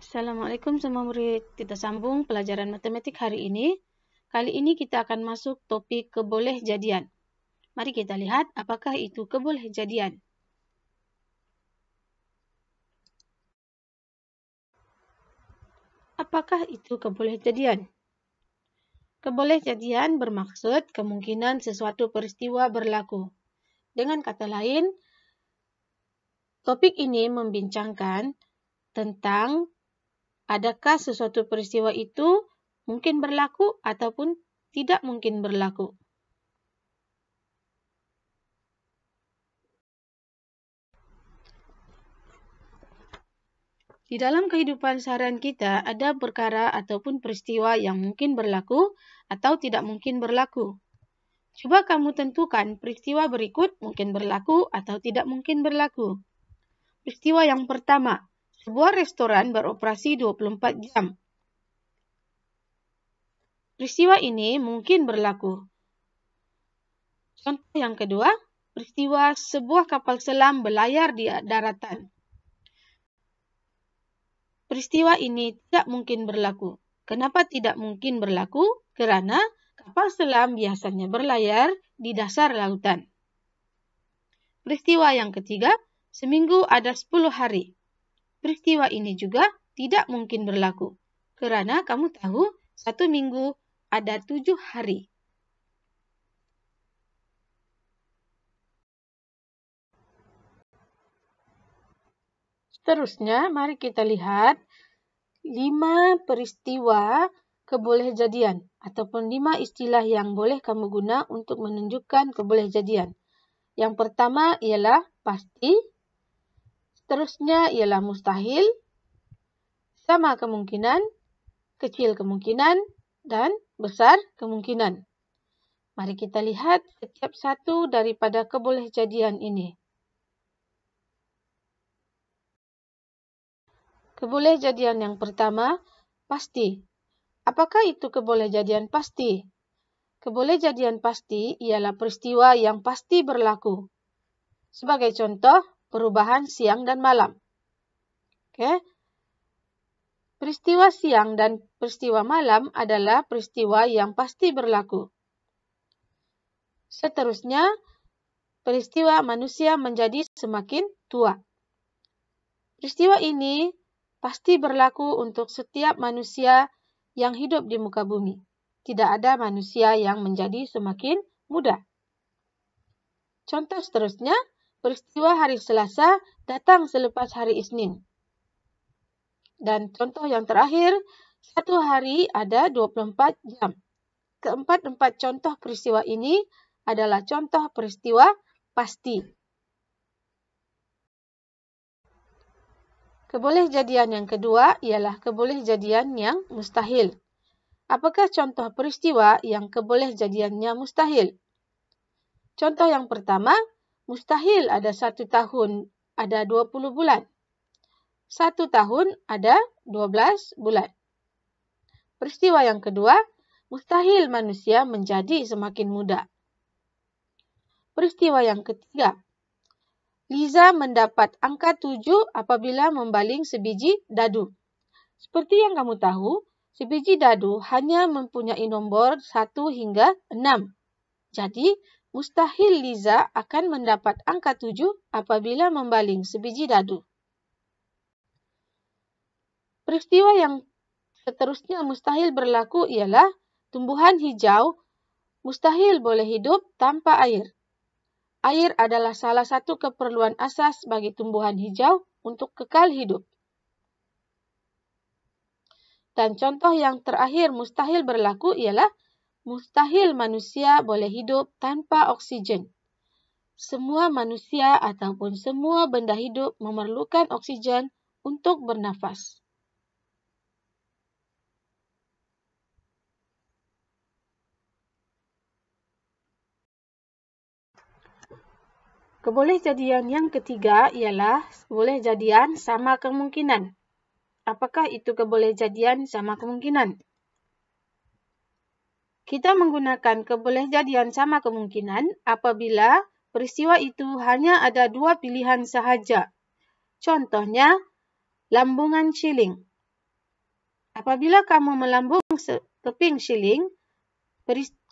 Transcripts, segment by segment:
Assalamualaikum semua murid. Kita sambung pelajaran matematik hari ini. Kali ini kita akan masuk topik kebolehjadian. Mari kita lihat apakah itu kebolehjadian. Apakah itu kebolehjadian? Kebolehjadian bermaksud kemungkinan sesuatu peristiwa berlaku. Dengan kata lain, topik ini membincangkan tentang adakah sesuatu peristiwa itu mungkin berlaku ataupun tidak mungkin berlaku. Di dalam kehidupan seharian kita ada perkara ataupun peristiwa yang mungkin berlaku atau tidak mungkin berlaku. Coba kamu tentukan peristiwa berikut mungkin berlaku atau tidak mungkin berlaku. Peristiwa yang pertama, sebuah restoran beroperasi 24 jam. Peristiwa ini mungkin berlaku. Contoh yang kedua, peristiwa sebuah kapal selam berlayar di daratan. Peristiwa ini tidak mungkin berlaku. Kenapa tidak mungkin berlaku? Karena kapal selam biasanya berlayar di dasar lautan. Peristiwa yang ketiga, seminggu ada 10 hari. Peristiwa ini juga tidak mungkin berlaku. Karena kamu tahu, satu minggu ada 7 hari. Seterusnya, mari kita lihat 5 peristiwa kebolehjadian ataupun 5 istilah yang boleh kamu guna untuk menunjukkan kebolehjadian. Yang pertama ialah pasti, seterusnya ialah mustahil, sama kemungkinan, kecil kemungkinan, dan besar kemungkinan. Mari kita lihat setiap satu daripada kebolehjadian ini. Kebolehjadian yang pertama, pasti. Apakah itu kebolehjadian pasti? Kebolehjadian pasti ialah peristiwa yang pasti berlaku. Sebagai contoh, perubahan siang dan malam. Oke. Peristiwa siang dan peristiwa malam adalah peristiwa yang pasti berlaku. Seterusnya, peristiwa manusia menjadi semakin tua. Peristiwa ini pasti berlaku untuk setiap manusia yang hidup di muka bumi. Tidak ada manusia yang menjadi semakin muda. Contoh seterusnya, peristiwa hari Selasa datang selepas hari Isnin. Dan contoh yang terakhir, satu hari ada 24 jam. Keempat-empat contoh peristiwa ini adalah contoh peristiwa pasti. Kebolehjadian yang kedua ialah kebolehjadian yang mustahil. Apakah contoh peristiwa yang kebolehjadiannya mustahil? Contoh yang pertama, mustahil ada 1 tahun ada 20 bulan. 1 tahun ada 12 bulan. Peristiwa yang kedua, mustahil manusia menjadi semakin muda. Peristiwa yang ketiga, Liza mendapat angka 7 apabila membaling sebiji dadu. Seperti yang kamu tahu, sebiji dadu hanya mempunyai nombor 1 hingga 6. Jadi, mustahil Liza akan mendapat angka 7 apabila membaling sebiji dadu. Peristiwa yang seterusnya mustahil berlaku ialah tumbuhan hijau mustahil boleh hidup tanpa air. Air adalah salah satu keperluan asas bagi tumbuhan hijau untuk kekal hidup. Dan contoh yang terakhir mustahil berlaku ialah mustahil manusia boleh hidup tanpa oksigen. Semua manusia ataupun semua benda hidup memerlukan oksigen untuk bernafas. Kebolehjadian yang ketiga ialah kebolehjadian sama kemungkinan. Apakah itu kebolehjadian sama kemungkinan? Kita menggunakan kebolehjadian sama kemungkinan apabila peristiwa itu hanya ada 2 pilihan sahaja. Contohnya, lambungan ciling. Apabila kamu melambung keping shilling,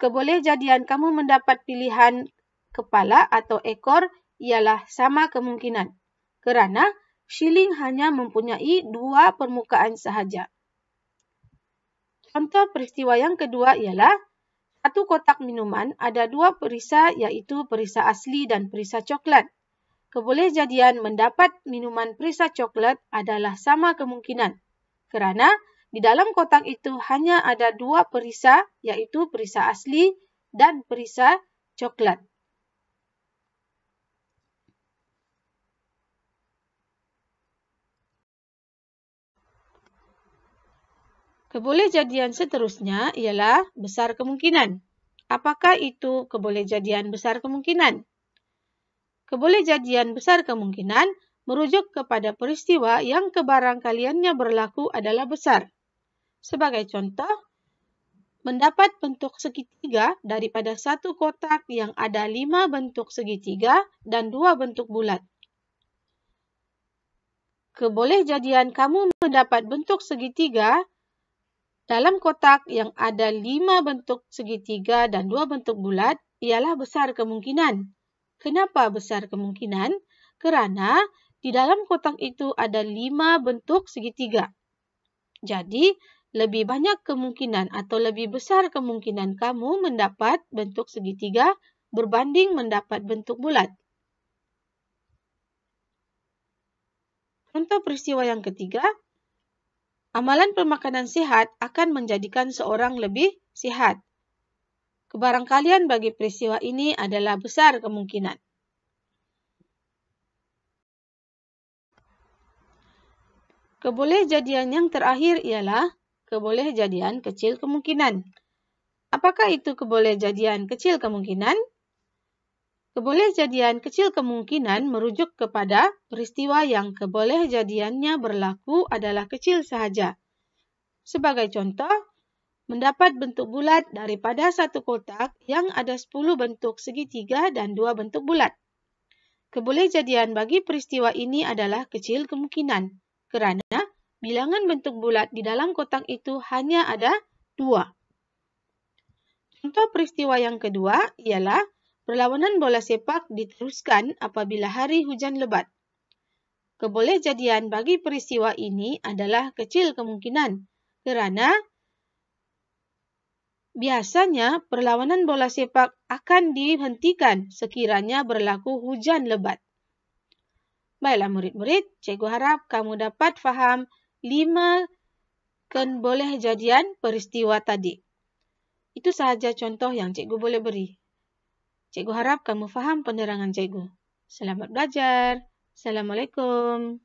kebolehjadian kamu mendapat pilihan kepala atau ekor ialah sama kemungkinan, kerana shilling hanya mempunyai 2 permukaan sahaja. Contoh peristiwa yang kedua ialah satu kotak minuman ada 2 perisa, iaitu perisa asli dan perisa coklat. Kebolehjadian mendapat minuman perisa coklat adalah sama kemungkinan, kerana di dalam kotak itu hanya ada 2 perisa, iaitu perisa asli dan perisa coklat. Kebolehjadian seterusnya ialah besar kemungkinan. Apakah itu kebolehjadian besar kemungkinan? Kebolehjadian besar kemungkinan merujuk kepada peristiwa yang kebarangkaliannya berlaku adalah besar. Sebagai contoh, mendapat bentuk segitiga daripada satu kotak yang ada 5 bentuk segitiga dan 2 bentuk bulat. Kebolehjadian kamu mendapat bentuk segitiga dalam kotak yang ada 5 bentuk segitiga dan 2 bentuk bulat ialah besar kemungkinan. Kenapa besar kemungkinan? Kerana di dalam kotak itu ada 5 bentuk segitiga. Jadi, lebih banyak kemungkinan atau lebih besar kemungkinan kamu mendapat bentuk segitiga berbanding mendapat bentuk bulat. Contoh peristiwa yang ketiga, amalan pemakanan sihat akan menjadikan seorang lebih sihat. Kebarangkalian bagi peristiwa ini adalah besar kemungkinan. Kebolehjadian yang terakhir ialah kebolehjadian kecil kemungkinan. Apakah itu kebolehjadian kecil kemungkinan? Kebolehjadian kecil kemungkinan merujuk kepada peristiwa yang kebolehjadiannya berlaku adalah kecil sahaja. Sebagai contoh, mendapat bentuk bulat daripada satu kotak yang ada 10 bentuk segitiga dan 2 bentuk bulat. Kebolehjadian bagi peristiwa ini adalah kecil kemungkinan, kerana bilangan bentuk bulat di dalam kotak itu hanya ada 2. Contoh peristiwa yang kedua ialah perlawanan bola sepak diteruskan apabila hari hujan lebat. Kebolehjadian bagi peristiwa ini adalah kecil kemungkinan, kerana biasanya perlawanan bola sepak akan dihentikan sekiranya berlaku hujan lebat. Baiklah murid-murid, cikgu harap kamu dapat faham 5 kebolehjadian peristiwa tadi. Itu sahaja contoh yang cikgu boleh beri. Cikgu harap kamu faham penerangan cikgu. Selamat belajar. Assalamualaikum.